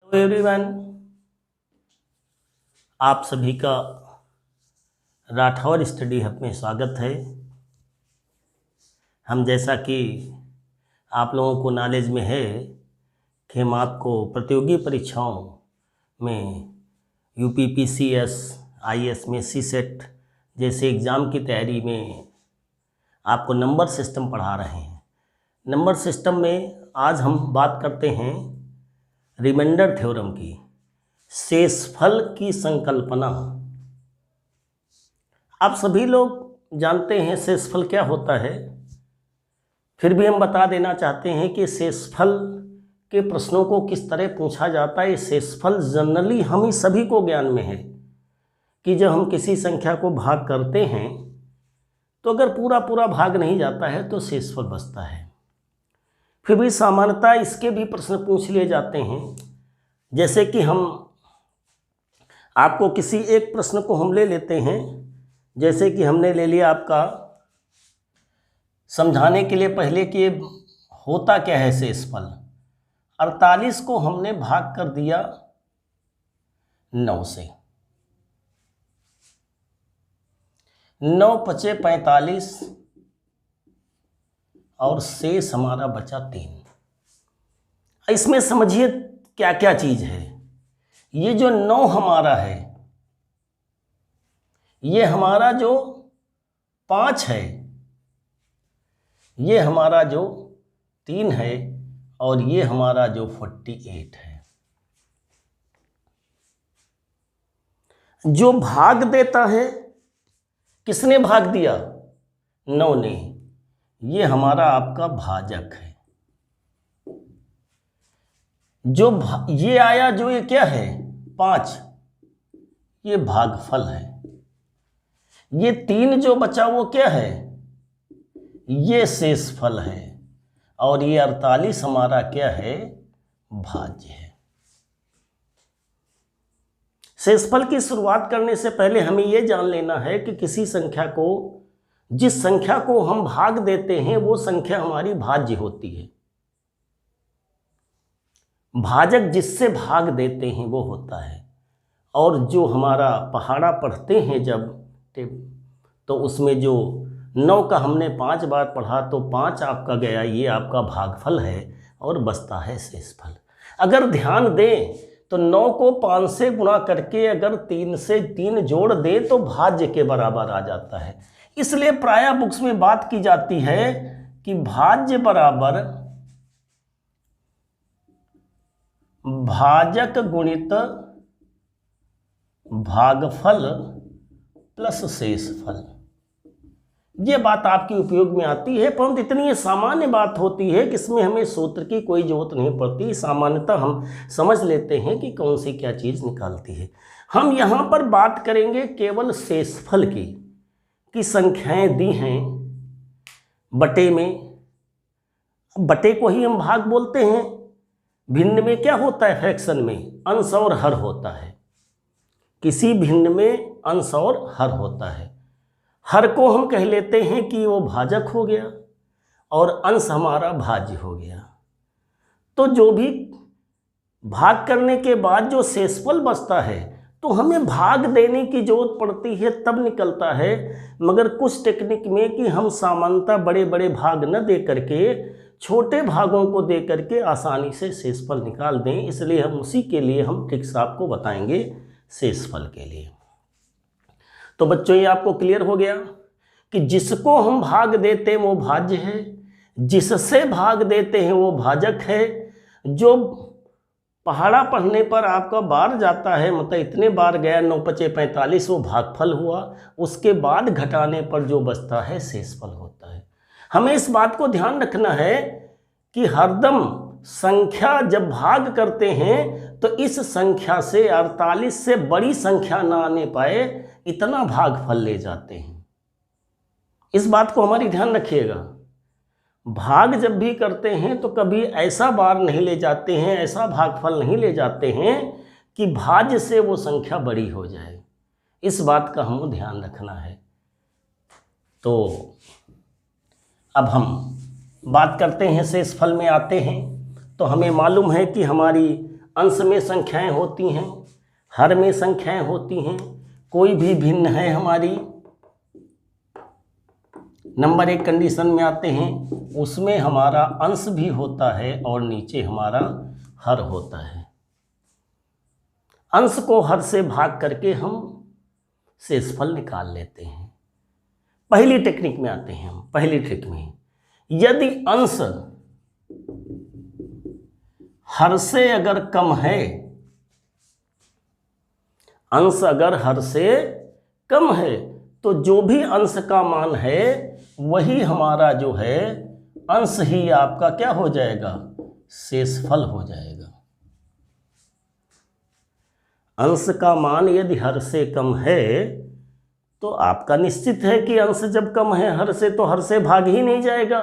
Hello everyone, आप सभी का राठौर स्टडी हब में स्वागत है। हम जैसा कि आप लोगों को नॉलेज में है कि हम आपको प्रतियोगी परीक्षाओं में यूपीपीसीएस, आईएएस में सीसेट जैसे एग्ज़ाम की तैयारी में आपको नंबर सिस्टम पढ़ा रहे हैं। नंबर सिस्टम में आज हम बात करते हैं रिमाइंडर थ्योरम की, शेषफल की संकल्पना। आप सभी लोग जानते हैं शेषफल क्या होता है, फिर भी हम बता देना चाहते हैं कि शेषफल के प्रश्नों को किस तरह पूछा जाता है। शेषफल जनरली हम ही सभी को ज्ञान में है कि जब हम किसी संख्या को भाग करते हैं तो अगर पूरा पूरा भाग नहीं जाता है तो शेषफल बचता है। फिर भी सामान्यतः इसके भी प्रश्न पूछ लिए जाते हैं। जैसे कि हम आपको किसी एक प्रश्न को हम ले लेते हैं, जैसे कि हमने ले लिया आपका समझाने के लिए पहले कि होता क्या है शेषफल। 48 को हमने भाग कर दिया 9 से, 9 पचे 45 और शेष हमारा बचा 3। इसमें समझिए क्या क्या चीज़ है। ये जो 9 हमारा है, ये हमारा जो 5 है, ये हमारा जो 3 है और ये हमारा जो 48 है। जो भाग देता है, किसने भाग दिया? 9 ने। ये हमारा आपका भाजक है। जो ये आया, जो ये क्या है 5, ये भागफल है। ये 3 जो बचा वो क्या है? ये शेषफल है। और ये 48 हमारा क्या है? भाज्य है। शेषफल की शुरुआत करने से पहले हमें यह जान लेना है कि किसी संख्या को, जिस संख्या को हम भाग देते हैं वो संख्या हमारी भाज्य होती है। भाजक जिससे भाग देते हैं वो होता है। और जो हमारा पहाड़ा पढ़ते हैं जब, तो उसमें जो 9 का हमने 5 बार पढ़ा तो 5 आपका गया, ये आपका भागफल है और बचता है शेषफल। अगर ध्यान दें तो 9 को 5 से गुणा करके अगर 3 से 3 जोड़ दें तो भाज्य के बराबर आ जाता है। इसलिए प्रायः बुक्स में बात की जाती है कि भाज्य बराबर भाजक गुणित भागफल प्लस शेषफल। ये बात आपके उपयोग में आती है, परंतु इतनी सामान्य बात होती है कि इसमें हमें सूत्र की कोई जरूरत नहीं पड़ती। सामान्यतः हम समझ लेते हैं कि कौन सी क्या चीज़ निकालती है। हम यहाँ पर बात करेंगे केवल शेषफल की, कि संख्याएं दी हैं बटे में। बटे को ही हम भाग बोलते हैं। भिन्न में क्या होता है? फ्रैक्शन में अंश और हर होता है। किसी भिन्न में अंश और हर होता है। हर को हम कह लेते हैं कि वो भाजक हो गया और अंश हमारा भाज्य हो गया। तो जो भी भाग करने के बाद जो शेषफल बचता है तो हमें भाग देने की जरूरत पड़ती है, तब निकलता है। मगर कुछ टेक्निक में कि हम सामान्यतः बड़े बड़े भाग न दे करके छोटे भागों को दे करके आसानी से शेषफल निकाल दें, इसलिए हम उसी के लिए हम ट्रिक्स आपको बताएंगे शेषफल के लिए। तो बच्चों, ये आपको क्लियर हो गया कि जिसको हम भाग देते हैं वो भाज्य है, जिससे भाग देते हैं वो भाजक है। जो पहाड़ा पढ़ने पर आपका बार जाता है, मतलब इतने बार गया 9 पचे 45, वो भागफल हुआ। उसके बाद घटाने पर जो बचता है शेषफल होता है। हमें इस बात को ध्यान रखना है कि हरदम संख्या जब भाग करते हैं तो इस संख्या से 48 से बड़ी संख्या ना आने पाए, इतना भागफल ले जाते हैं। इस बात को हमारी ध्यान रखिएगा। भाग जब भी करते हैं तो कभी ऐसा बार नहीं ले जाते हैं, ऐसा भागफल नहीं ले जाते हैं कि भाज्य से वो संख्या बड़ी हो जाए। इस बात का हमें ध्यान रखना है। तो अब हम बात करते हैं, शेषफल में आते हैं। तो हमें मालूम है कि हमारी अंश में संख्याएं होती हैं, हर में संख्याएं होती हैं, कोई भी भिन्न है हमारी। नंबर 1 कंडीशन में आते हैं, उसमें हमारा अंश भी होता है और नीचे हमारा हर होता है। अंश को हर से भाग करके हम शेषफल निकाल लेते हैं। पहली टेक्निक में आते हैं हम। पहली ट्रिक में यदि अंश हर से अगर कम है, अंश अगर हर से कम है तो जो भी अंश का मान है वही हमारा जो है अंश ही आपका क्या हो जाएगा, शेषफल हो जाएगा। अंश का मान यदि हर से कम है तो आपका निश्चित है कि अंश जब कम है हर से तो हर से भाग ही नहीं जाएगा,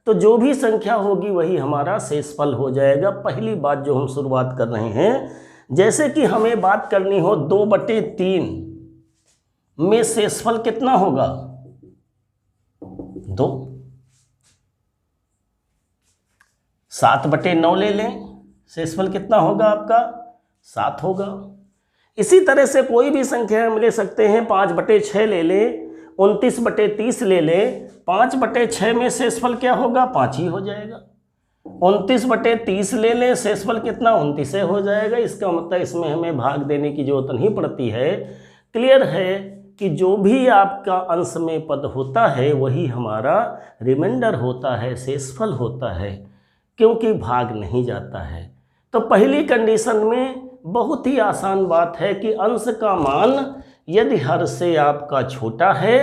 तो जो भी संख्या होगी वही हमारा शेषफल हो जाएगा। पहली बात जो हम शुरुआत कर रहे हैं, जैसे कि हमें बात करनी हो 2/3 में शेषफल कितना होगा, 2। 7/9 ले लें, शेषफल कितना होगा आपका, 7 होगा। इसी तरह से कोई भी संख्या हम ले सकते हैं, 5/6 ले लें, 29/30 ले लें, 5/6 में शेषफल क्या होगा, 5 ही हो जाएगा। 29/30 ले लें, शेषफल कितना, 29 हो जाएगा। इसका मतलब इसमें हमें भाग देने की जरूरत नहीं पड़ती है। क्लियर है कि जो भी आपका अंश में पद होता है वही हमारा रिमाइंडर होता है, शेषफल होता है, क्योंकि भाग नहीं जाता है। तो पहली कंडीशन में बहुत ही आसान बात है कि अंश का मान यदि हर से आपका छोटा है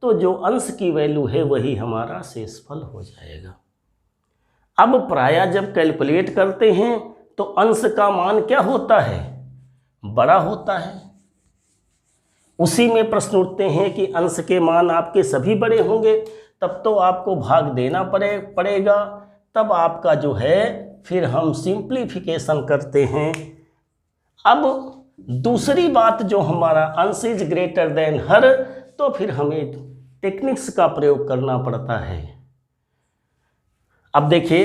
तो जो अंश की वैल्यू है वही हमारा शेषफल हो जाएगा। अब प्रायः जब कैलकुलेट करते हैं तो अंश का मान क्या होता है, बड़ा होता है। उसी में प्रश्न उठते हैं कि अंश के मान आपके सभी बड़े होंगे, तब तो आपको भाग देना पड़ेगा। तब आपका जो है फिर हम सिंप्लीफिकेशन करते हैं। अब दूसरी बात जो हमारा अंश इज ग्रेटर देन हर, तो फिर हमें टेक्निक्स का प्रयोग करना पड़ता है। अब देखिए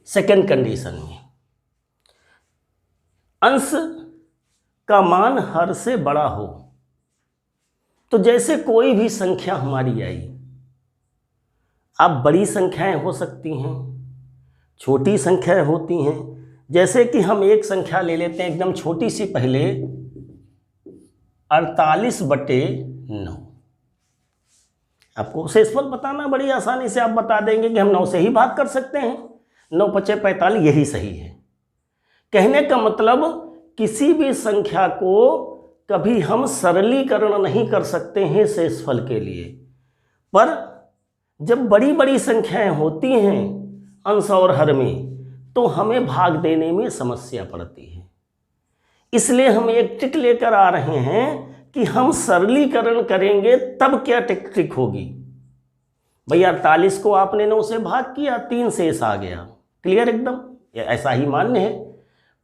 सेकेंड कंडीशन में अंश का मान हर से बड़ा हो, तो जैसे कोई भी संख्या हमारी आई, अब बड़ी संख्याएं हो सकती हैं, छोटी संख्याएं होती हैं। जैसे कि हम एक संख्या ले लेते हैं एकदम छोटी सी, पहले 48/9। आपको शेषफल बताना बड़ी आसानी से आप बता देंगे कि हम 9 से ही भाग कर सकते हैं, 9×5 = 45, यही सही है। कहने का मतलब किसी भी संख्या को कभी हम सरलीकरण नहीं कर सकते हैं शेषफल के लिए, पर जब बड़ी बड़ी संख्याएं होती हैं अंश और हर में तो हमें भाग देने में समस्या पड़ती है। इसलिए हम एक ट्रिक लेकर आ रहे हैं कि हम सरलीकरण करेंगे तब क्या ट्रिक होगी। भैया 48 को आपने 9 से भाग किया, 3 शेष आ गया, क्लियर एकदम, ऐसा ही मान्य है।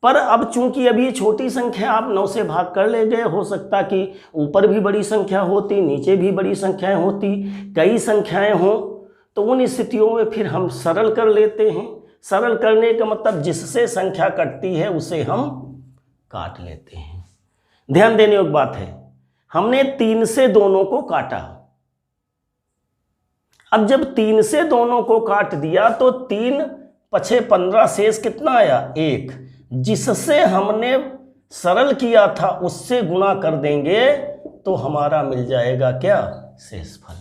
पर अब चूंकि अभी ये छोटी संख्या आप 9 से भाग कर ले गए, हो सकता कि ऊपर भी बड़ी संख्या होती, नीचे भी बड़ी संख्याएं होती, कई संख्याएं हों, तो उन स्थितियों में फिर हम सरल कर लेते हैं। सरल करने का मतलब जिससे संख्या कटती है उसे हम काट लेते हैं। ध्यान देने योग्य बात है, हमने 3 से दोनों को काटा। अब जब 3 से दोनों को काट दिया तो 3×5 = 15, शेष कितना आया, 1। जिससे हमने सरल किया था उससे गुणा कर देंगे तो हमारा मिल जाएगा क्या, शेषफल।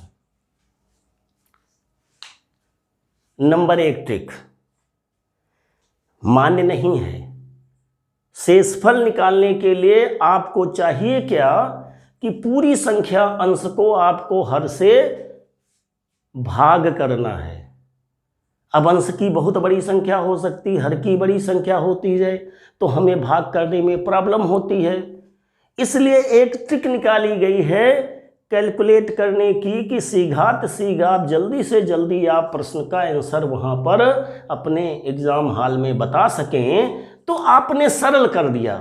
नंबर 1 ट्रिक मान्य नहीं है। शेषफल निकालने के लिए आपको चाहिए क्या कि पूरी संख्या अंश को आपको हर से भाग करना है। अब अंश की बहुत बड़ी संख्या हो सकती, हर की बड़ी संख्या होती है, तो हमें भाग करने में प्रॉब्लम होती है। इसलिए एक ट्रिक निकाली गई है कैलकुलेट करने की कि सीघात सीघात जल्दी से जल्दी आप प्रश्न का आंसर वहाँ पर अपने एग्ज़ाम हॉल में बता सकें। तो आपने सरल कर दिया,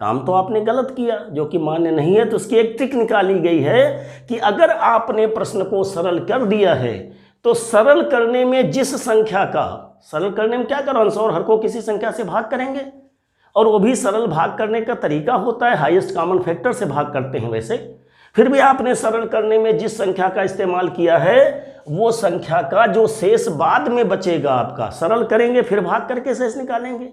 काम तो आपने गलत किया जो कि मान्य नहीं है। तो उसकी एक ट्रिक निकाली गई है कि अगर आपने प्रश्न को सरल कर दिया है तो सरल करने में जिस संख्या का सरल करने में क्या करो, अंश और हर को किसी संख्या से भाग करेंगे, और वो भी सरल भाग करने का तरीका होता है हाईएस्ट कॉमन फैक्टर से भाग करते हैं। वैसे फिर भी आपने सरल करने में जिस संख्या का इस्तेमाल किया है वो संख्या का जो शेष बाद में बचेगा आपका, सरल करेंगे फिर भाग करके शेष निकालेंगे,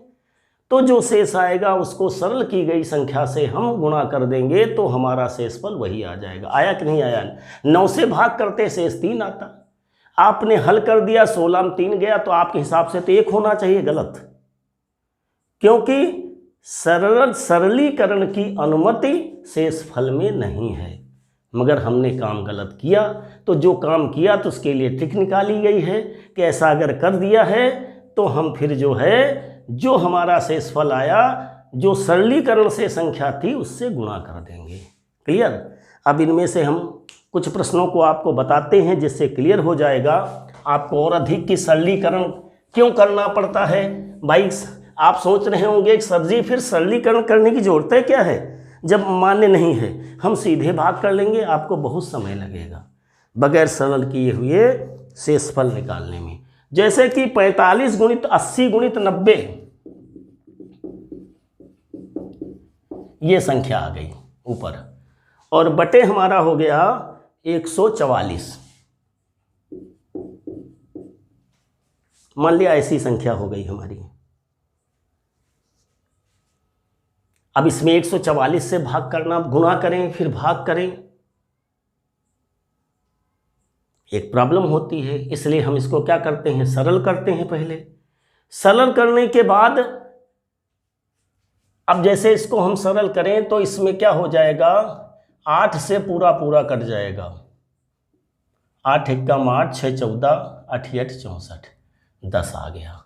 तो जो शेष आएगा उसको सरल की गई संख्या से हम गुणा कर देंगे तो हमारा शेषफल वही आ जाएगा। आया कि नहीं आया? 9 से भाग करते शेष 3 आता। आपने हल कर दिया, 16 में 3 गया, तो आपके हिसाब से तो 1 होना चाहिए, गलत, क्योंकि सरलीकरण की अनुमति शेषफल में नहीं है। मगर हमने काम गलत किया, तो जो काम किया तो उसके लिए ट्रिक निकाली गई है कि ऐसा अगर कर दिया है तो हम फिर जो है जो हमारा शेषफल आया जो सरलीकरण से संख्या थी उससे गुणा कर देंगे। क्लियर? अब इनमें से हम कुछ प्रश्नों को आपको बताते हैं जिससे क्लियर हो जाएगा आपको और अधिक कि सरलीकरण क्यों करना पड़ता है। भाई आप सोच रहे होंगे कि सर जी फिर सरलीकरण करने की जरूरत है क्या है, जब मान्य नहीं है हम सीधे भाग कर लेंगे, आपको बहुत समय लगेगा बगैर सरल किए हुए शेषफल निकालने में। जैसे कि 45 गुणित 80 गुणित 90 ये संख्या आ गई ऊपर, और बटे हमारा हो गया 144। मान लिया ऐसी संख्या हो गई हमारी। अब इसमें 144 से भाग करना, गुणा करें फिर भाग करें, एक प्रॉब्लम होती है, इसलिए हम इसको क्या करते हैं, सरल करते हैं पहले। सरल करने के बाद अब जैसे इसको हम सरल करें तो इसमें क्या हो जाएगा, 8 से पूरा पूरा कट जाएगा, 8 एकम 8, 6 14, 8 8 64, 10 आ गया।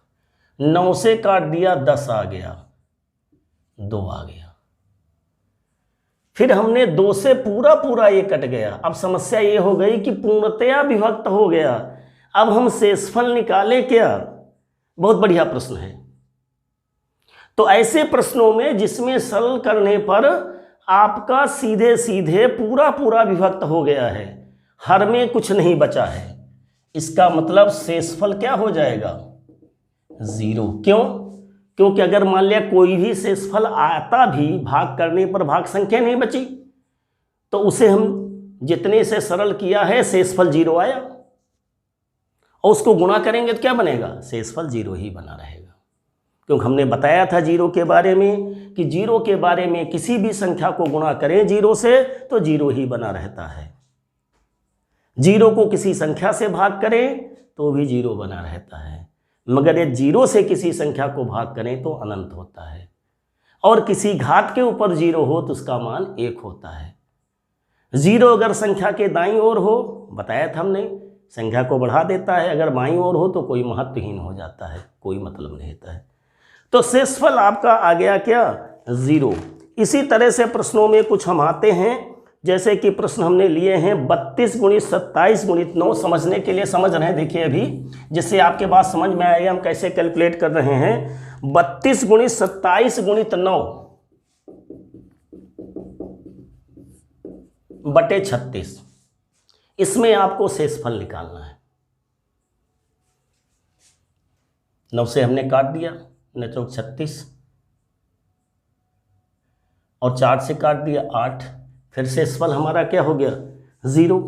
9 से काट दिया, 10 आ गया, 2 आ गया। फिर हमने 2 से पूरा पूरा ये कट गया। अब समस्या ये हो गई कि पूर्णतया विभक्त हो गया। अब हम शेषफल निकालें क्या? बहुत बढ़िया प्रश्न है। तो ऐसे प्रश्नों में जिसमें सरल करने पर आपका सीधे सीधे पूरा पूरा विभक्त हो गया है, हर में कुछ नहीं बचा है, इसका मतलब शेषफल क्या हो जाएगा, 0। क्यों? क्योंकि अगर मान लिया कोई भी शेषफल आता भी, भाग करने पर भाग संख्या नहीं बची, तो उसे हम जितने से सरल किया है शेषफल 0 आया, और उसको गुणा करेंगे तो क्या बनेगा, शेषफल 0 ही बना रहेगा। क्योंकि हमने बताया था 0 के बारे में कि 0 के बारे में किसी भी संख्या को गुणा करें 0 से तो 0 ही बना रहता है। 0 को किसी संख्या से भाग करें तो भी 0 बना रहता है, मगर ये 0 से किसी संख्या को भाग करें तो अनंत होता है, और किसी घात के ऊपर 0 हो तो उसका मान 1 होता है। 0 अगर संख्या के दाईं ओर हो, बताया था हमने, संख्या को बढ़ा देता है, अगर बाईं ओर हो तो कोई महत्वहीन हो जाता है, कोई मतलब नहीं रहता है। तो शेषफल आपका आ गया क्या, 0। इसी तरह से प्रश्नों में कुछ हम आते हैं, जैसे कि प्रश्न हमने लिए हैं 32 गुणित 27 गुणित 9। समझने के लिए समझ रहे हैं, देखिए अभी जिससे आपके बात समझ में आएगा हम कैसे कैलकुलेट कर रहे हैं। 32 गुणित 27 गुणित 9 बटे 36, इसमें आपको शेषफल निकालना है। 9 से हमने काट दिया, 9 चौक 36, और 4 से काट दिया 8, फिर शेषफल हमारा क्या हो गया, 0।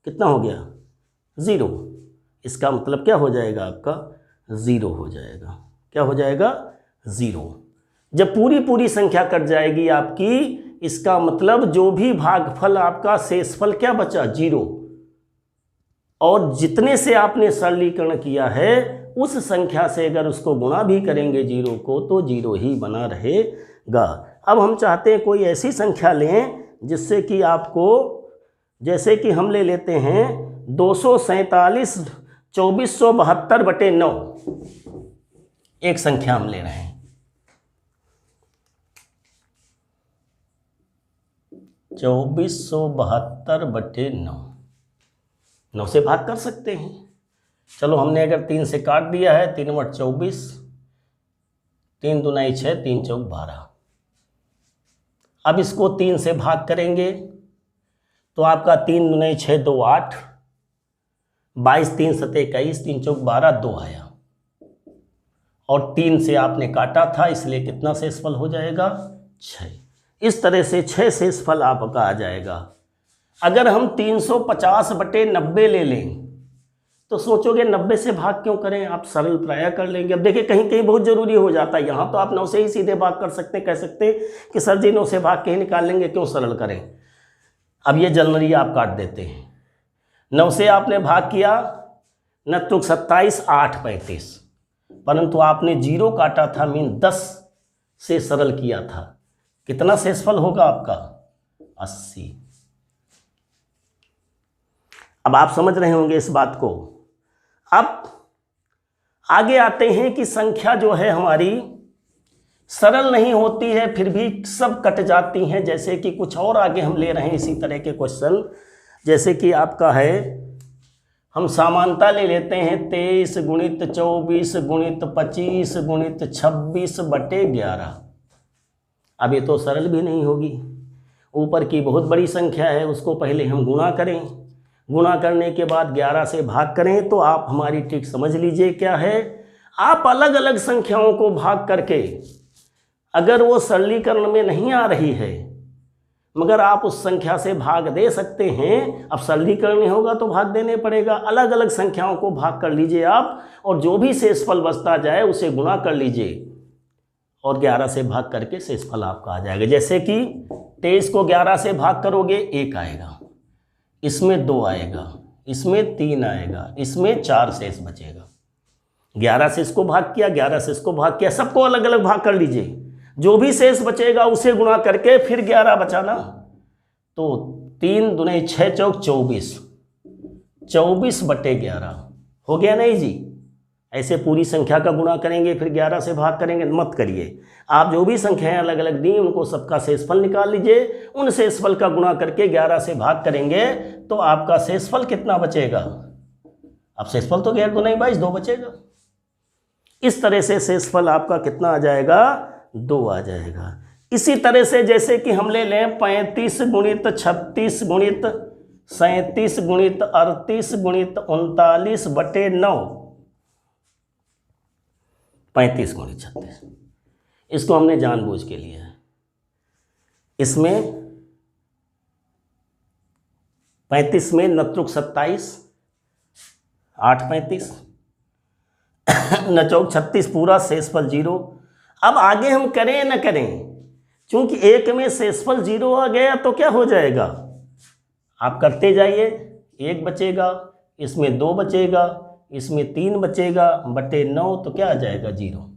कितना हो गया, 0। इसका मतलब क्या हो जाएगा आपका, 0 हो जाएगा। क्या हो जाएगा, 0। जब पूरी पूरी संख्या कट जाएगी आपकी, इसका मतलब जो भी भागफल आपका शेषफल क्या बचा, 0, और जितने से आपने सरलीकरण किया है उस संख्या से अगर उसको गुणा भी करेंगे 0 को तो 0 ही बना रहेगा। अब हम चाहते हैं कोई ऐसी संख्या लें जिससे कि आपको, जैसे कि हम ले लेते हैं 247 2472 बटे 9, एक संख्या हम ले रहे हैं। 2472 बटे 9, 9 से भाग कर सकते हैं। चलो हमने अगर 3 से काट दिया है, 3 बट 24, 3 दूना 6, 3 चौक 12। अब इसको 3 से भाग करेंगे तो आपका 3 दूना 6, 2 8, 22 3 7 21, 3 चौक 12, 2 आया। और 3 से आपने काटा था, इसलिए कितना शेषफल हो जाएगा 6। इस तरह से 6 शेषफल आपका आ जाएगा। अगर हम 350/90 ले लें तो सोचोगे 90 से भाग क्यों करें, आप सरल प्राय कर लेंगे। अब देखिए कहीं कहीं बहुत जरूरी हो जाता है, यहाँ तो आप 9 से ही सीधे भाग कर सकते हैं, कह सकते हैं कि सर जी 9 से भाग के ही निकाल लेंगे, क्यों सरल करें। अब ये जनरली आप काट देते हैं। 9 से आपने भाग किया, 9 27 8 35, परंतु आपने 0 काटा था, मीन 10 से सरल किया था। कितना शेषफल होगा आपका 80। अब आप समझ रहे होंगे इस बात को। अब आगे आते हैं कि संख्या जो है हमारी सरल नहीं होती है, फिर भी सब कट जाती हैं। जैसे कि कुछ और आगे हम ले रहे हैं इसी तरह के क्वेश्चन, जैसे कि आपका है, हम समानता ले लेते हैं 23 × 24 × 25 × 26/11। अब ये तो सरल भी नहीं होगी, ऊपर की बहुत बड़ी संख्या है, उसको पहले हम गुणा करें, गुणा करने के बाद 11 से भाग करें। तो आप हमारी ट्रिक समझ लीजिए क्या है। आप अलग अलग संख्याओं को भाग करके, अगर वो सरलीकरण में नहीं आ रही है मगर आप उस संख्या से भाग दे सकते हैं, अब सरलीकरण नहीं होगा तो भाग देने पड़ेगा। अलग अलग संख्याओं को भाग कर लीजिए आप, और जो भी शेषफल बचता जाए उसे गुणा कर लीजिए और 11 से भाग करके शेषफल आपका आ जाएगा। जैसे कि 23 को 11 से भाग करोगे 1 आएगा, इसमें 2 आएगा, इसमें 3 आएगा, इसमें 4 शेष बचेगा। 11 से इसको भाग किया, 11 से इसको भाग किया, सबको अलग अलग भाग कर लीजिए, जो भी शेष बचेगा उसे गुणा करके फिर 11 बचा ना, तो 3 दूने 6 चौक 24, 24/11 हो गया नहीं जी। ऐसे पूरी संख्या का गुणा करेंगे फिर 11 से भाग करेंगे, मत करिए। आप जो भी संख्याएं अलग अलग दी उनको सबका शेषफल निकाल लीजिए, उन शेषफल का गुणा करके 11 से भाग करेंगे तो आपका शेषफल कितना बचेगा। अब शेषफल तो 11 दूने 22, 2 बचेगा। इस तरह से शेषफल आपका कितना आ जाएगा, 2 आ जाएगा। इसी तरह से जैसे कि हम ले लें 35 × 36 × 37 × 38 × 39/9, 35 × 36, इसको हमने जानबूझ के लिया है। इसमें 35 में 9 × 27 8 35, 9 × 36 पूरा शेषफल 0। अब आगे हम करें न करें, चूंकि 1 में शेषफल 0 आ गया तो क्या हो जाएगा, आप करते जाइए, 1 बचेगा, इसमें 2 बचेगा, इसमें 3 बचेगा, बटे 9 तो क्या आ जाएगा 0।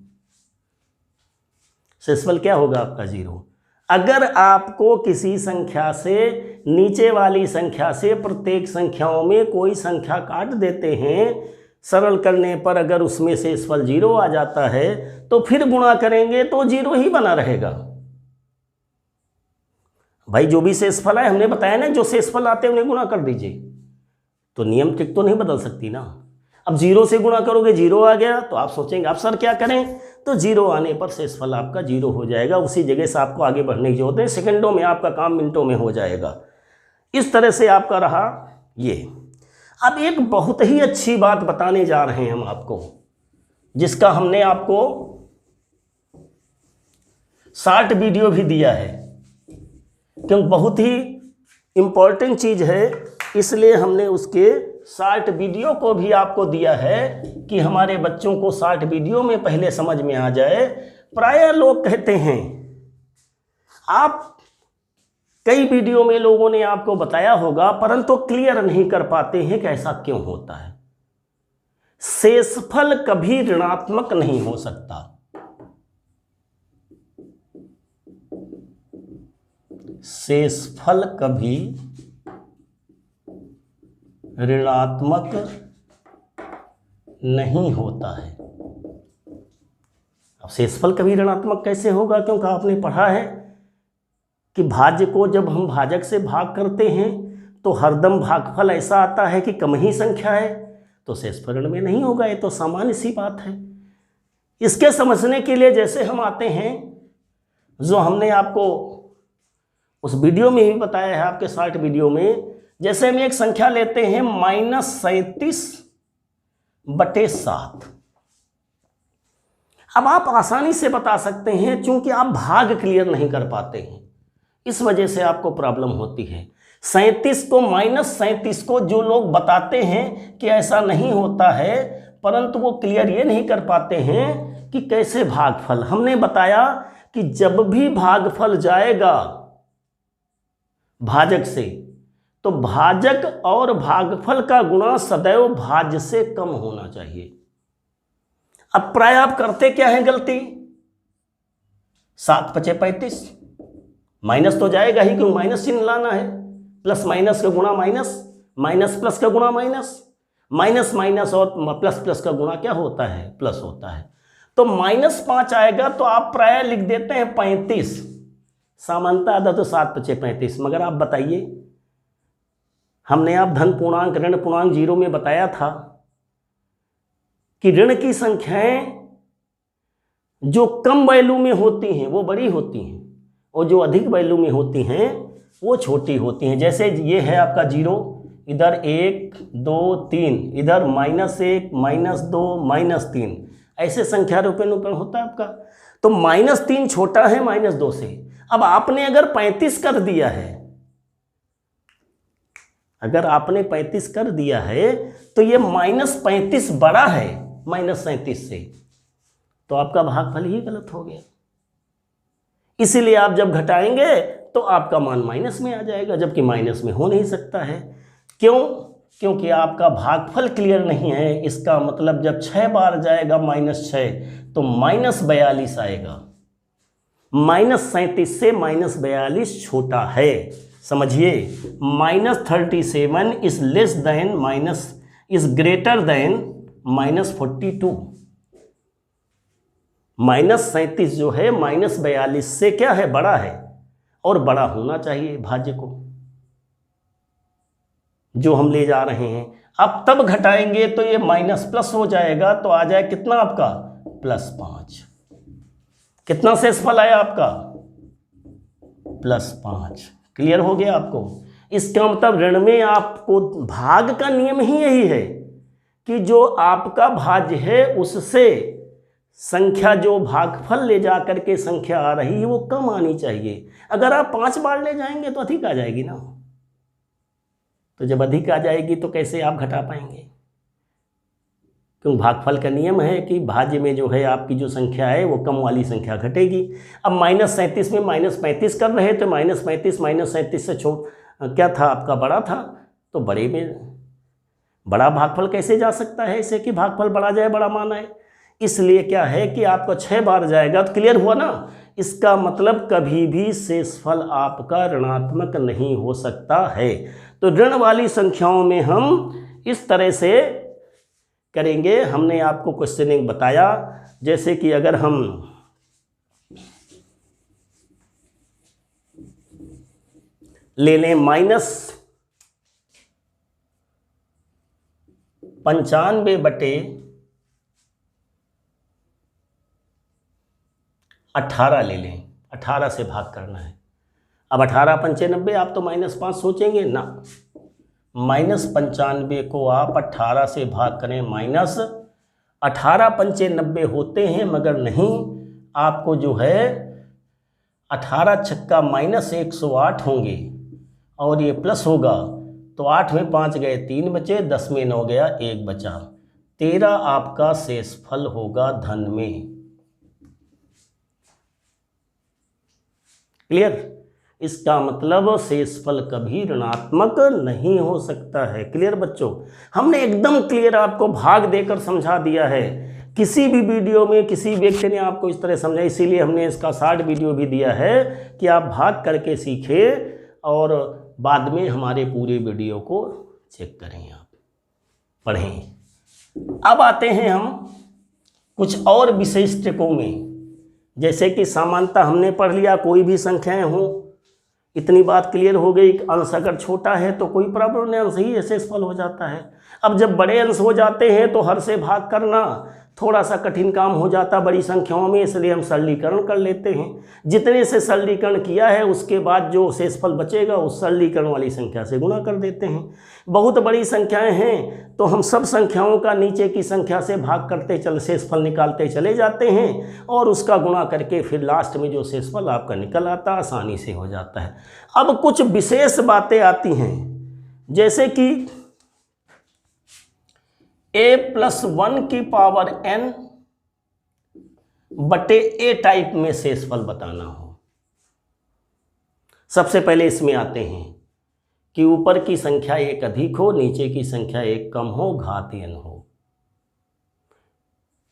शेषफल क्या होगा आपका 0। अगर आपको किसी संख्या से, नीचे वाली संख्या से प्रत्येक संख्याओं में कोई संख्या काट देते हैं, सरल करने पर अगर उसमें शेषफल 0 आ जाता है तो फिर गुणा करेंगे तो 0 ही बना रहेगा। भाई जो भी शेषफल है, हमने बताया ना, जो शेषफल आते हैं उन्हें गुणा कर दीजिए, तो नियम ट्रिक तो नहीं बदल सकती ना। अब 0 से गुणा करोगे 0 आ गया, तो आप सोचेंगे आप सर क्या करें, तो 0 आने पर शेषफल आपका 0 हो जाएगा। उसी जगह से आपको आगे बढ़ने की जरूरत है, सेकंडों में आपका काम मिनटों में हो जाएगा। इस तरह से आपका रहा ये। अब एक बहुत ही अच्छी बात बताने जा रहे हैं हम आपको, जिसका हमने आपको शॉर्ट वीडियो भी दिया है, क्योंकि बहुत ही इम्पोर्टेंट चीज़ है, इसलिए हमने उसके शॉर्ट वीडियो को भी आपको दिया है कि हमारे बच्चों को शॉर्ट वीडियो में पहले समझ में आ जाए। प्रायः लोग कहते हैं, आप कई वीडियो में लोगों ने आपको बताया होगा, परंतु क्लियर नहीं कर पाते हैं कि ऐसा क्यों होता है। शेषफल कभी ऋणात्मक नहीं हो सकता। शेषफल कभी ऋणात्मक नहीं होता है। अब शेषफल कभी ऋणात्मक कैसे होगा, क्योंकि आपने पढ़ा है कि भाज्य को जब हम भाजक से भाग करते हैं तो हरदम भागफल ऐसा आता है कि कम ही संख्या है, तो शेषफल ऋण में नहीं होगा। ये तो सामान्य सी बात है। इसके समझने के लिए जैसे हम आते हैं, जो हमने आपको उस वीडियो में ही बताया है, आपके शॉर्ट वीडियो में, जैसे हम एक संख्या लेते हैं -37/7। अब आप आसानी से बता सकते हैं, क्योंकि आप भाग क्लियर नहीं कर पाते हैं, इस वजह से आपको प्रॉब्लम होती है। 37 को -37 को जो लोग बताते हैं कि ऐसा नहीं होता है, परंतु वो क्लियर ये नहीं कर पाते हैं कि कैसे भागफल। हमने बताया कि जब भी भागफल जाएगा भाजक से, तो भाजक और भागफल का गुणा सदैव भाज्य से कम होना चाहिए। अब प्राय आप करते क्या है गलती, 7 × 35, माइनस तो जाएगा ही, क्यों माइनस चिन्ह लाना है, प्लस माइनस का गुणा माइनस, माइनस प्लस का गुणा माइनस, माइनस माइनस और प्लस प्लस का गुणा क्या होता है, प्लस होता है। तो -5 आएगा तो आप प्राय लिख देते हैं 35, सामान्यतः आता तो 7 × 35। मगर आप बताइए, हमने आप धन पूर्णांक ऋण पूर्णांक 0 में बताया था कि ऋण की संख्याएं जो कम वैल्यू में होती हैं वो बड़ी होती हैं, और जो अधिक वैल्यू में होती हैं वो छोटी होती हैं। जैसे ये है आपका 0, इधर 1 2 3, इधर -1 -2 -3, ऐसे संख्या रूपेण होता है आपका। तो -3 छोटा है -2 से। अब आपने अगर 35 कर दिया है, अगर आपने 35 कर दिया है तो ये -35 बड़ा है -37 से, तो आपका भागफल ही गलत हो गया। इसीलिए आप जब घटाएंगे तो आपका मान माइनस में आ जाएगा, जबकि माइनस में हो नहीं सकता है। क्यों? क्योंकि आपका भागफल क्लियर नहीं है। इसका मतलब जब 6 बार जाएगा -6 तो -42 आएगा। -37 से -42 छोटा है, समझिए। -37 is less than is greater than -42। -37 जो है -42 से क्या है, बड़ा है, और बड़ा होना चाहिए भाज्य को जो हम ले जा रहे हैं। अब तब घटाएंगे तो ये माइनस प्लस हो जाएगा, तो आ जाए कितना आपका +5। कितना शेषफल आया आपका +5। क्लियर हो गया आपको? इसका मतलब ऋण में आपको भाग का नियम ही यही है कि जो आपका भाज्य है उससे संख्या, जो भागफल ले जा करके संख्या आ रही है वो कम आनी चाहिए। अगर आप 5 बार ले जाएंगे तो अधिक आ जाएगी ना, तो जब अधिक आ जाएगी तो कैसे आप घटा पाएंगे? क्योंकि भागफल का नियम है कि भाज्य में जो है आपकी जो संख्या है वो कम वाली संख्या घटेगी। अब -37 में -35 कर रहे थे, -35 -37 से क्या था आपका, बड़ा था, तो बड़े में बड़ा भागफल कैसे जा सकता है ऐसे कि भागफल बड़ा जाए, बड़ा मान आए। इसलिए क्या है कि आपका 6 बार जाएगा तो क्लियर हुआ ना। इसका मतलब कभी भी शेषफल आपका ऋणात्मक नहीं हो सकता है। तो ऋण वाली संख्याओं में हम इस तरह से करेंगे। हमने आपको क्वेश्चनिंग बताया, जैसे कि अगर हम ले लें -95/18 ले लें, 18 से भाग करना है। अब 18 × 95, आप तो -5 सोचेंगे ना, -95 को आप 18 से भाग करें, -18 × 95 होते हैं, मगर नहीं, आपको जो है 18 छक्का -108 होंगे और ये प्लस होगा, तो 8 में 5 गए 3 बचे, 10 में 9 गया 1 बचा, 13 आपका शेषफल होगा धन में। क्लियर? इसका मतलब शेषफल कभी ऋणात्मक नहीं हो सकता है। क्लियर बच्चों? हमने एकदम क्लियर आपको भाग देकर समझा दिया है। किसी भी वीडियो में किसी व्यक्ति ने आपको इस तरह समझा, इसीलिए हमने इसका शॉर्ट वीडियो भी दिया है कि आप भाग करके सीखें और बाद में हमारे पूरे वीडियो को चेक करें, आप पढ़ें। अब आते हैं हम कुछ और विशेषकों में, जैसे कि समानता हमने पढ़ लिया, कोई भी संख्याएं हों, इतनी बात क्लियर हो गई। अंश अगर छोटा है तो कोई प्रॉब्लम नहीं, अंश ही शेषफल हो जाता है। अब जब बड़े अंश हो जाते हैं तो हर से भाग करना थोड़ा सा कठिन काम हो जाता बड़ी संख्याओं में, इसलिए हम सरलीकरण कर लेते हैं। जितने से सरलीकरण किया है उसके बाद जो शेषफल बचेगा उस सरलीकरण वाली संख्या से गुणा कर देते हैं। बहुत बड़ी संख्याएं हैं तो हम सब संख्याओं का नीचे की संख्या से भाग करते चल शेषफल निकालते चले जाते हैं और उसका गुणा करके फिर लास्ट में जो शेषफल आपका निकल आता आसानी से हो जाता है। अब कुछ विशेष बातें आती हैं, जैसे कि a+1n बटे ए टाइप में शेषफल बताना हो। सबसे पहले इसमें आते हैं कि ऊपर की संख्या एक अधिक हो, नीचे की संख्या एक कम हो, घात n हो।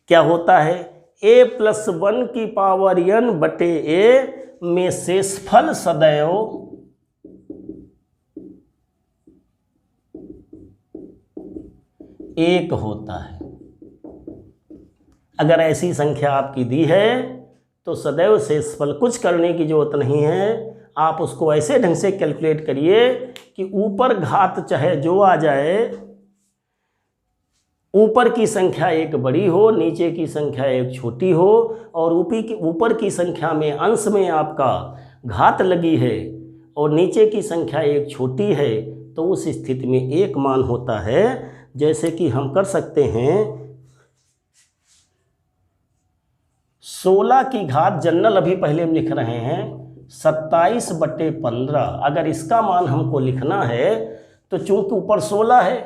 क्या होता है, a+1n बटे ए में शेषफल सदैव एक होता है। अगर ऐसी संख्या आपकी दी है तो सदैव शेषफल, कुछ करने की जरूरत नहीं है। आप उसको ऐसे ढंग से कैलकुलेट करिए कि ऊपर घात चाहे जो आ जाए, ऊपर की संख्या एक बड़ी हो, नीचे की संख्या एक छोटी हो, और ऊपर की संख्या में अंश में आपका घात लगी है और नीचे की संख्या एक छोटी है, तो उस स्थिति में एक मान होता है। जैसे कि हम कर सकते हैं 16 की घात जनरल, अभी पहले हम लिख रहे हैं 27/15। अगर इसका मान हमको लिखना है तो चूंकि ऊपर 16 है,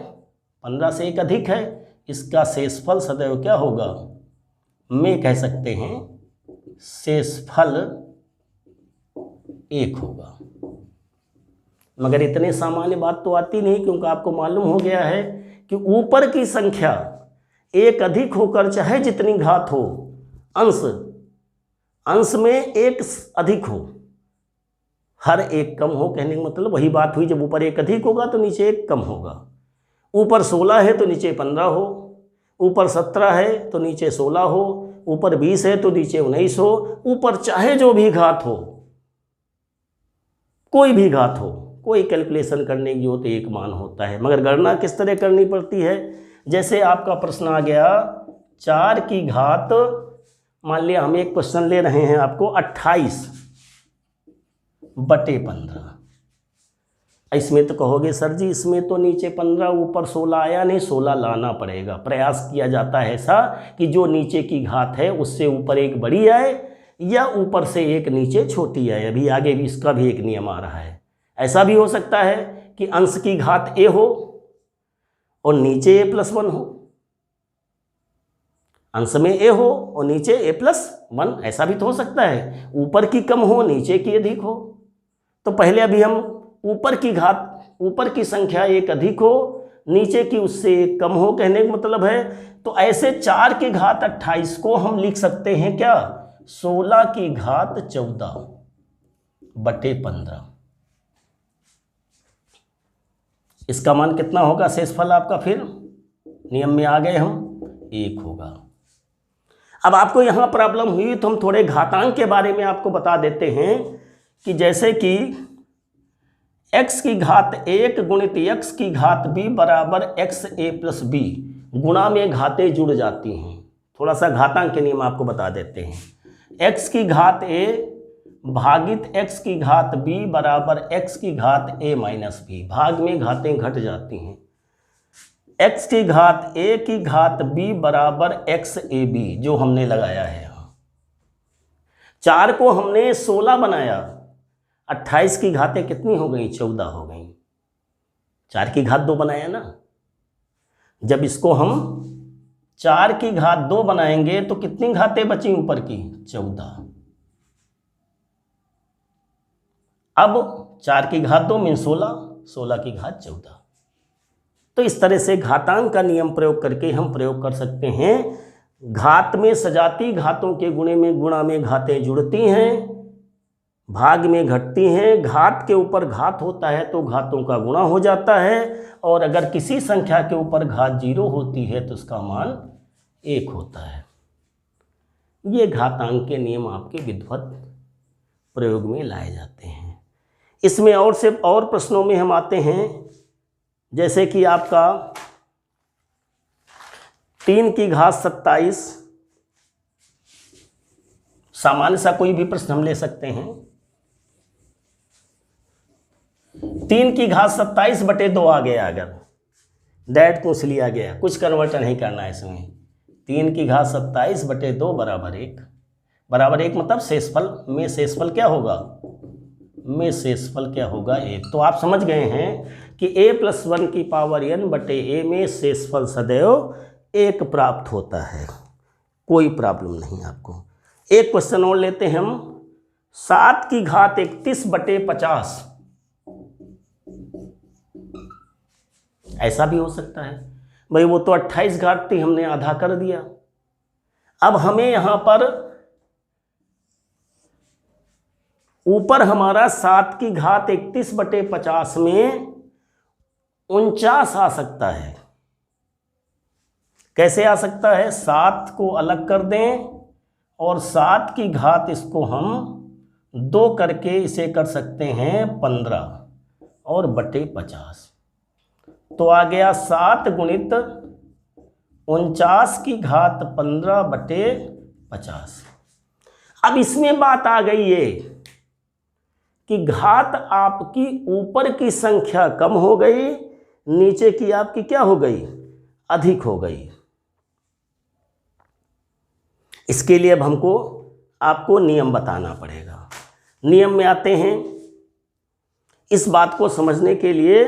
15 से एक अधिक है, इसका शेषफल सदैव क्या होगा, में कह सकते हैं शेषफल 1 होगा। मगर इतने सामान्य बात तो आती नहीं, क्योंकि आपको मालूम हो गया है कि ऊपर की संख्या एक अधिक होकर चाहे जितनी घात हो, अंश में एक अधिक हो, हर एक कम हो। कहने का मतलब वही बात हुई, जब ऊपर एक अधिक होगा तो नीचे एक कम होगा। ऊपर 16 है तो नीचे 15 हो, ऊपर 17 है तो नीचे 16 हो, ऊपर 20 है तो नीचे 19 हो। ऊपर चाहे जो भी घात हो, कोई भी घात हो, कोई कैलकुलेशन करने की जरूरत, एक मान होता है। मगर गणना किस तरह करनी पड़ती है, जैसे आपका प्रश्न आ गया 4 की घात, मान लिया हम एक क्वेश्चन ले रहे हैं आपको 28/15। इसमें तो कहोगे सर जी इसमें तो नीचे 15 ऊपर 16 आया नहीं, 16 लाना पड़ेगा। प्रयास किया जाता है ऐसा कि जो नीचे की घात है उससे ऊपर एक बड़ी आए या ऊपर से एक नीचे छोटी आए। अभी आगे भी इसका भी एक नियम आ रहा है। ऐसा भी हो सकता है कि अंश की घात a हो और नीचे a+1 हो, अंश में a हो और नीचे a+1, ऐसा भी तो हो सकता है। ऊपर की कम हो, नीचे की अधिक हो। तो पहले अभी हम ऊपर की संख्या एक अधिक हो, नीचे की उससे एक कम हो, कहने का मतलब है। तो ऐसे 4 की घात 28 को हम लिख सकते हैं क्या, 16 की घात 14/15। इसका मान कितना होगा शेषफल आपका, फिर नियम में आ गए हम, 1 होगा। अब आपको यहाँ प्रॉब्लम हुई तो हम थोड़े घातांक के बारे में आपको बता देते हैं कि जैसे कि x की घात 1 गुणित x की घात b बराबर xa+b, गुणा में घातें जुड़ जाती हैं। थोड़ा सा घातांक के नियम आपको बता देते हैं। x की घात a भागित x की घात b बराबर x की घात a माइनस b, भाग में घातें घट जाती हैं। x की घात a की घात b बराबर xab, जो हमने लगाया है। 4 को हमने 16 बनाया, 28 की घातें कितनी हो गई, 14 हो गई। 4 की घात 2 बनाया ना, जब इसको हम 4 की घात 2 बनाएंगे तो कितनी घातें बची ऊपर की, 14। अब 4 की घात 2 मीन 16, 16 की घात 14। तो इस तरह से घातांक का नियम प्रयोग करके हम प्रयोग कर सकते हैं। घात में सजाती घातों के गुणा में घातें जुड़ती हैं, भाग में घटती हैं। घात के ऊपर घात होता है तो घातों का गुणा हो जाता है, और अगर किसी संख्या के ऊपर घात 0 होती है तो उसका मान 1 होता है। ये घातांक के नियम आपके विधिवत प्रयोग में लाए जाते हैं। इसमें और प्रश्नों में हम आते हैं, जैसे कि आपका 3 की घात 27, सामान्य सा कोई भी प्रश्न हम ले सकते हैं। 3 की घात 27 बटे 2 आ गया, अगर डायरेक्ट पूछ लिया गया, कुछ कन्वर्ट नहीं करना है इसमें। 3 की घात 27 बटे 2 बराबर 1, बराबर 1 मतलब शेषफल में शेषफल क्या होगा, में शेषफल क्या होगा 1। तो आप समझ गए हैं कि a+1 की पावर n बटे a में शेषफल सदैव 1 प्राप्त होता है, कोई प्रॉब्लम नहीं आपको। एक क्वेश्चन और लेते हैं हम, 7 की घात 31 बटे 50, ऐसा भी हो सकता है भाई, वो तो 28 घात थी, हमने आधा कर दिया। अब हमें यहां पर ऊपर हमारा 7 की घात 31 बटे 50 में 49 आ सकता है। कैसे आ सकता है, 7 को अलग कर दें और 7 की घात इसको हम 2 करके इसे कर सकते हैं 15 और बटे 50, तो आ गया 7 गुणित 49 की घात 15 बटे 50। अब इसमें बात आ गई ये कि घात आपकी ऊपर की संख्या कम हो गई, नीचे की आपकी क्या हो गई, अधिक हो गई। इसके लिए अब हमको आपको नियम बताना पड़ेगा। नियम में आते हैं, इस बात को समझने के लिए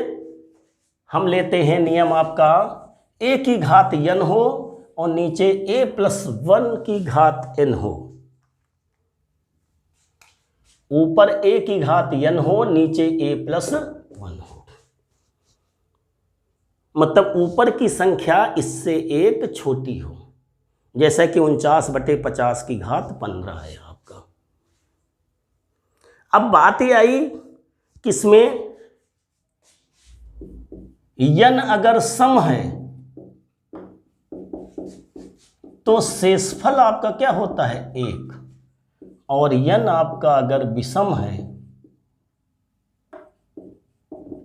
हम लेते हैं नियम आपका, a की घात n हो और नीचे a+1 की घात n हो। ऊपर a की घात n हो, नीचे a+1 हो, मतलब ऊपर की संख्या इससे 1 छोटी हो, जैसा कि 49 बटे 50 की घात 15 है आपका। अब बात ये आई किसमें, n अगर सम है तो शेषफल आपका क्या होता है 1, और n आपका अगर विषम है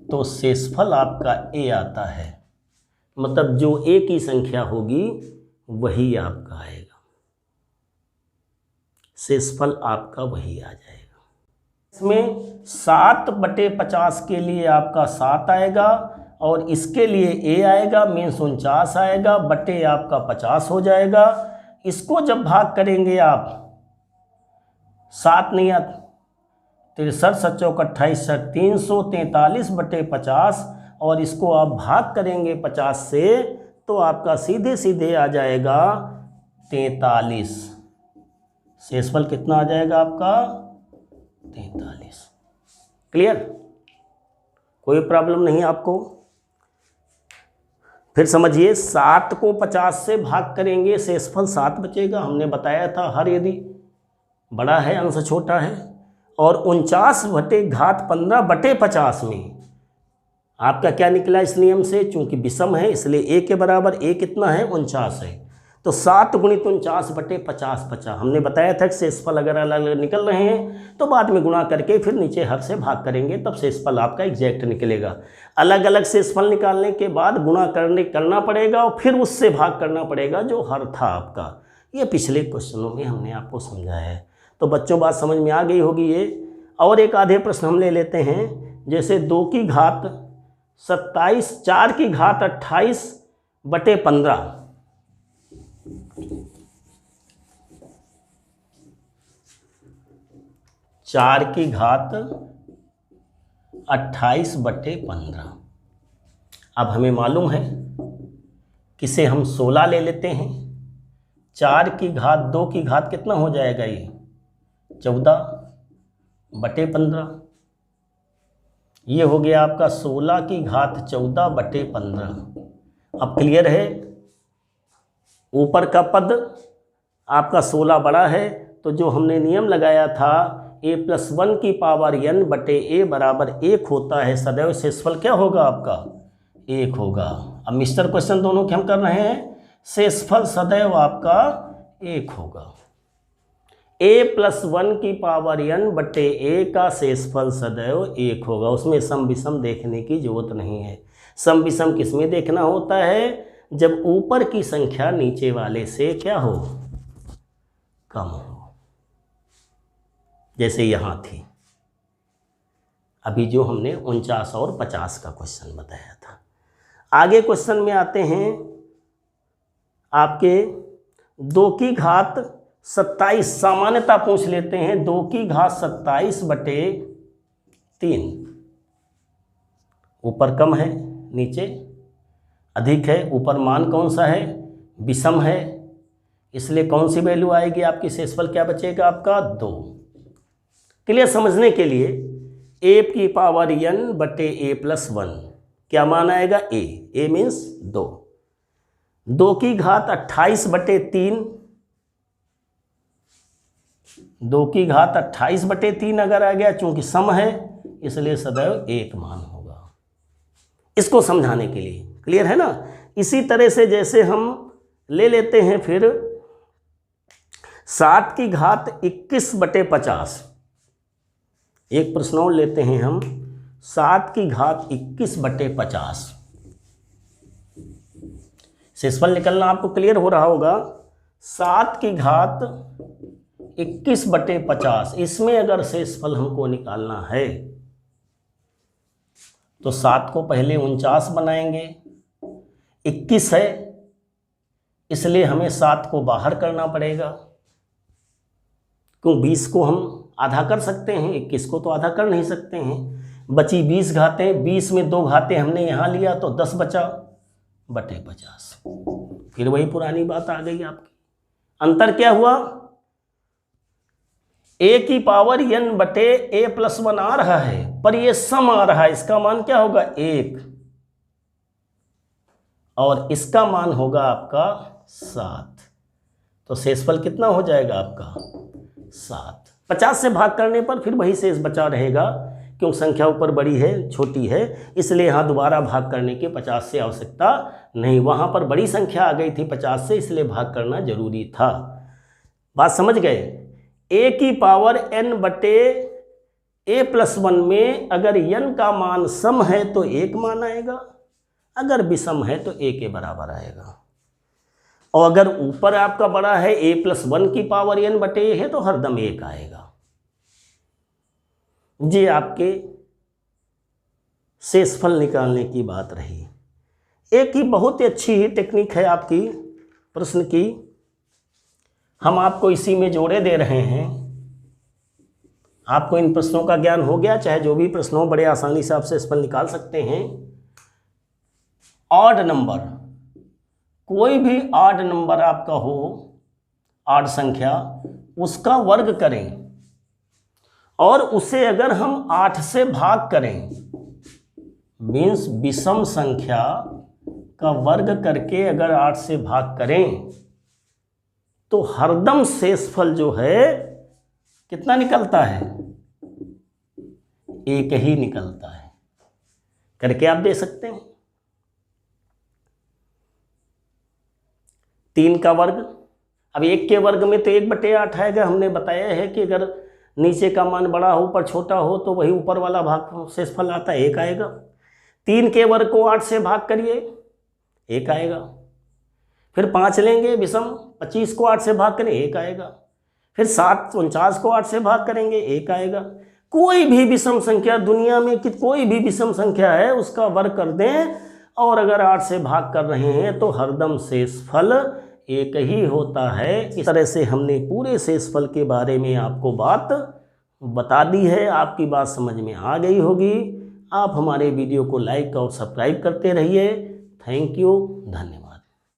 तो शेषफल आपका a आता है, मतलब जो a की संख्या होगी वही आपका आएगा, शेषफल आपका वही आ जाएगा। इसमें 7 बटे 50 के लिए आपका 7 आएगा और इसके लिए a आएगा, मीन्स 49 आएगा, बटे आपका 50 हो जाएगा। इसको जब भाग करेंगे आप, 7 नहीं आता, 63 7 चौक 28 343 बटे 50, और इसको आप भाग करेंगे 50 से तो आपका सीधे सीधे आ जाएगा 43। शेषफल कितना आ जाएगा आपका 43। क्लियर, कोई प्रॉब्लम नहीं आपको। फिर समझिए, 7 को 50 से भाग करेंगे, शेषफल 7 बचेगा। हमने बताया था हर यदि बड़ा है अंश छोटा है, और 49 बटे घात 15 बटे 50 में आपका क्या निकला इस नियम से, चूंकि विषम है इसलिए a के बराबर, a कितना है 49 है, तो 7 गुणित 49 बटे 50 50। हमने बताया था कि शेषफल अगर अलग अलग निकल रहे हैं तो बाद में गुणा करके फिर नीचे हर से भाग करेंगे, तब शेषफल आपका एग्जैक्ट निकलेगा। अलग अलग शेषफल निकालने के बाद गुणा करना पड़ेगा और फिर उससे भाग करना पड़ेगा जो हर था आपका। ये पिछले क्वेश्चनों में हमने आपको समझाया है, तो बच्चों बात समझ में आ गई होगी ये। और एक आधे प्रश्न हम ले लेते हैं, जैसे 2 की घात 27, 4 की घात 28 बटे 15। चार की घात 28 बटे 15। अब हमें मालूम है किसे हम 16 ले लेते हैं। 4 की घात 2 की घात कितना हो जाएगा, ये 14 बटे 15। ये हो गया आपका 16 की घात 14 बटे 15। अब क्लियर है, ऊपर का पद आपका 16 बड़ा है, तो जो हमने नियम लगाया था a+1 की पावर n बटे a बराबर 1 होता है, सदैव शेषफल क्या होगा आपका 1 होगा। अब मिस्टर क्वेश्चन दोनों के हम कर रहे हैं, शेषफल सदैव आपका 1 होगा। a+1 की पावर n बटे a का शेषफल सदैव 1 होगा। उसमें सम विषम देखने की जरूरत नहीं है। सम विषम किस में देखना होता है, जब ऊपर की संख्या नीचे वाले से क्या हो, कम हो। जैसे यहाँ थी अभी जो हमने 49 और 50 का क्वेश्चन बताया था। आगे क्वेश्चन में आते हैं आपके 2 की घात 27, सामान्यता पूछ लेते हैं। 2 की घात 27/3, ऊपर कम है नीचे अधिक है। ऊपर मान कौन सा है, विषम है, इसलिए कौन सी वैल्यू आएगी आपकी, शेषफल क्या बचेगा आपका 2। क्लियर समझने के लिए a⁴n/a+1 क्या मान आएगा, a मीन्स 2। 2 की घात 28/3, 2 की घात 28/3 अगर आ गया, चूंकि सम है इसलिए सदैव 1 मान होगा। इसको समझाने के लिए क्लियर है ना। इसी तरह से जैसे हम ले लेते हैं फिर 7 की घात 21/50, एक प्रश्न और लेते हैं हम 7 की घात 21/50। शेषफल निकलना आपको क्लियर हो रहा होगा। 7 की घात 21/50, इसमें अगर शेषफल हमको निकालना है तो 7 को पहले 49 बनाएंगे, 21 है इसलिए हमें 7 को बाहर करना पड़ेगा, क्यों 20 को हम आधा कर सकते हैं, 21 को तो आधा कर नहीं सकते हैं। बची 20 घातें, 20 में 2 घातें हमने यहाँ लिया तो 10 बचा बटे 50। फिर वही पुरानी बात आ गई आपकी। अंतर क्या हुआ, a⁴n/a+1 आ रहा है पर ये सम आ रहा है, इसका मान क्या होगा 1 और इसका मान होगा आपका 7। तो शेषफल कितना हो जाएगा आपका 7। 50 से भाग करने पर फिर वही शेष बचा रहेगा, क्योंकि संख्या ऊपर बड़ी है छोटी है, इसलिए यहाँ दोबारा भाग करने की 50 से आवश्यकता नहीं। वहाँ पर बड़ी संख्या आ गई थी 50 से, इसलिए भाग करना जरूरी था। बात समझ गए। a⁴n/a+1 में अगर n का मान सम है तो 1 मान आएगा, अगर विषम है तो a के बराबर आएगा। और अगर ऊपर आपका बड़ा है a+1n/a है तो हरदम 1 आएगा। ये आपके शेषफल निकालने की बात रही। एक ही बहुत ही अच्छी ही टेक्निक है आपकी प्रश्न की, हम आपको इसी में जोड़े दे रहे हैं। आपको इन प्रश्नों का ज्ञान हो गया, चाहे जो भी प्रश्न हो बड़े आसानी से आप शेषफल निकाल सकते हैं। ऑड नंबर, कोई भी ऑड नंबर आपका हो, ऑड संख्या, उसका वर्ग करें और उसे अगर हम 8 से भाग करें, मीन्स विषम संख्या का वर्ग करके अगर 8 से भाग करें तो हरदम शेषफल जो है कितना निकलता है, 1 ही निकलता है। करके आप दे सकते हैं। 3 का वर्ग, अब 1 के वर्ग में तो 1/8 आएगा। हमने बताया है कि अगर नीचे का मान बड़ा हो ऊपर छोटा हो तो वही ऊपर वाला भाग शेषफल आता है, 1 आएगा। 3 के वर्ग को 8 से भाग करिए, 1 आएगा। फिर 5 लेंगे विषम, 25 को 8 से भाग करें, 1 आएगा। फिर 49 को 8 से भाग करेंगे, 1 आएगा। कोई भी विषम संख्या दुनिया में कि कोई भी विषम संख्या है उसका वर्ग कर दें और अगर 8 से भाग कर रहे हैं तो हरदम शेषफल 1 ही होता है। इस तरह से हमने पूरे शेषफल के बारे में आपको बात बता दी है। आपकी बात समझ में आ गई होगी। आप हमारे वीडियो को लाइक और सब्सक्राइब करते रहिए। थैंक यू, धन्यवाद।